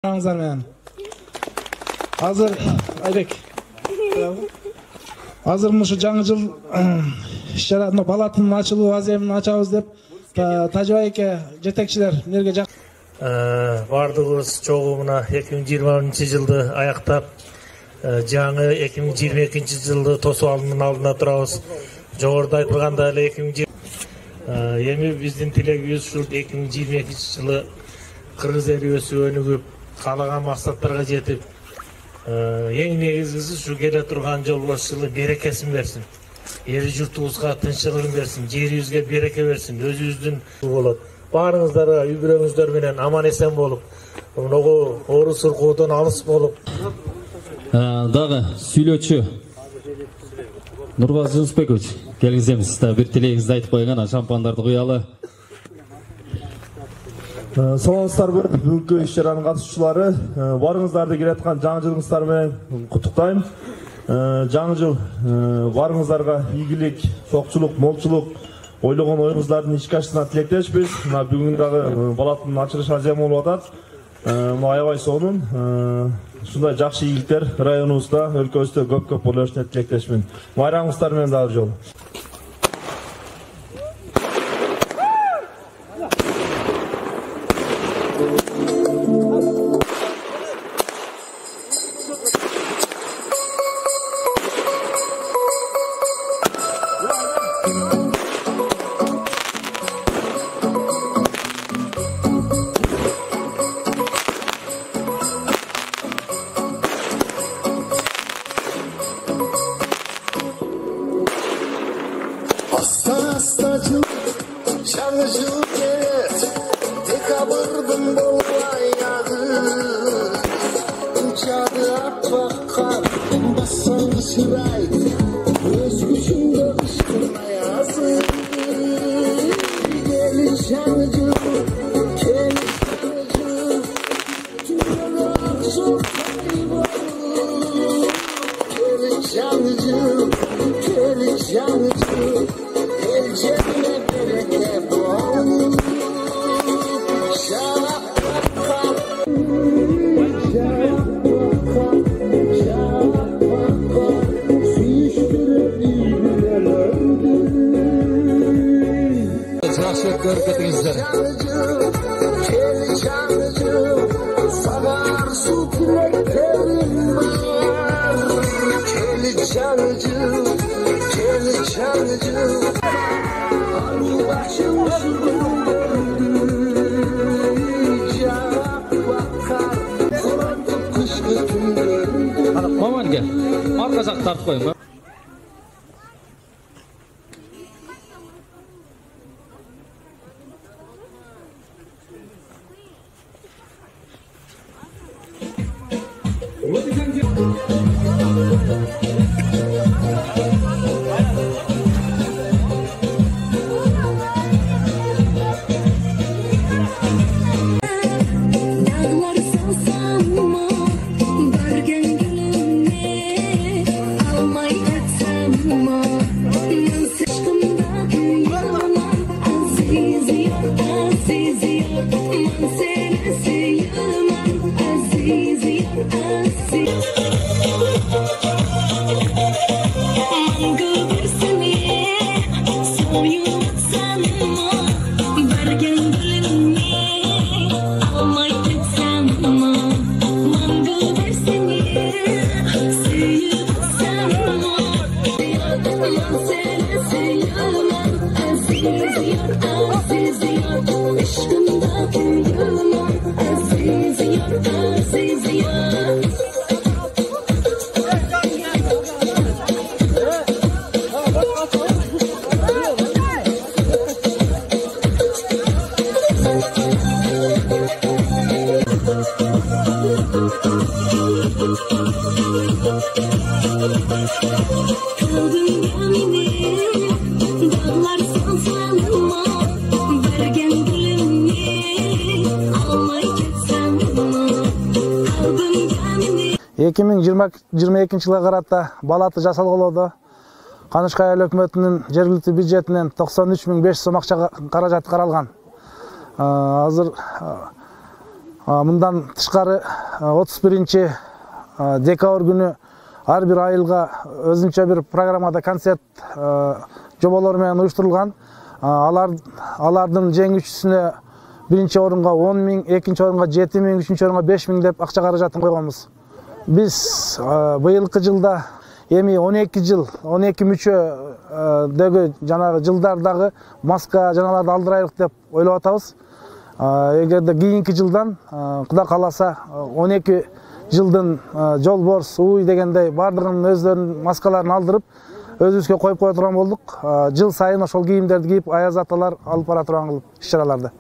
Ağızlar men. Hazır Aybek. Hazır mı şu жаңы жыл şaratını Balat'ın açılığı azemini açabız dep Tacıbay eke жетекчилер nerge жак бардыгыбыз чогуу мына 2020 жылды аяктап жаңы 2022 жылды тосуп алуунун алдында турабыз. Жогоруда айтылгандай эле 2020 эми биздин тилегибиз ушул 2022 жылы кыргыз эли өсүп өнүгүп каалаган максаттарга жетип эң негизгиси ушу келе турган жолбош жылы берекесин берсин. Эл журтубузга тынччылыгын берсин, жерибизге береке берсин, өзүбүздүн болот. Баарыңыздарга үй бүлөңүздөр менен аман эсен болуп, мынагу оору суркуудон алыс болуп. Дагы сүйлөөчү Нургазы Жунусбекович, келиңиз бир тилегиңизди айтып койгон, шампандарды куялы. Саламатсыздарбы, бүгүнкү иш-чаранын катышуучулары, барыңыздарды келе аткан жаңы жылыңыздар менен куттуктайм. Жаңы жыл барыңыздарга ийгилик, сокчулук, молчулук, ойлогон оюңуздардын ишке ашышына тилектешпиз. Мына бүгүн дагы Балаттын ачылыш аземы болуп атат. Аябай сонун ушундай жакшы ийгиликтер районубузда, өлкөбүздө көп болушуна тилектешмин. Майрамыңыздар менен дагы жолу. Жаңы жыл келет, декабрдын болбаягы, учады аппак кар, бассаңды сырайт, өз күчүңдө кыштын аязы. Кели жаңы жыл, кели жаңы жыл, түнөгө сокпай болу. Кели жаңы жыл, кели жаңы жыл, эл жерине береке болу. Жакшы көргөтүңүздөр. Кели жаңы жыл, сага арзу тилектерим бар. Кели жаңы жыл, кели жаңы жыл, ару башым Маман кел. Арка жак тартып коюң. жылга карата Балаты жасалголоодо Канышкай айыл өкмөтүнүн жергиликтүү бюджетинен 93.500 сом акча каражаты каралган. Азыр Мындан тышкары 31 декабрь күнү ар бир айылга өзүнчө бир программада концерт жоболору менен уюштурулган. Алардын жеңүүчүсүнө биринчи орунга 10 000, экинчи орунга 7 000, үчүнчү орунга 5 000 деп акча каражатын койгонбуз. Биз быйылкы жылда эми 12 жыл, 12 мүчөдөгү жанагы жылдардагы маска жаналарды алдырайлык деп ойлоп атабыз. Эгерде кийинки жылдан Кудай кааласа 12 жылдын жол борс, уй дегендей бардыгынын өздөрүнүн маскаларын алдырып, өзүбүзгө коюп кое турган болдук. Жыл сайын ошол кийимдерди кийип, аяз аталар алып бара турган кылып иш-чараларды.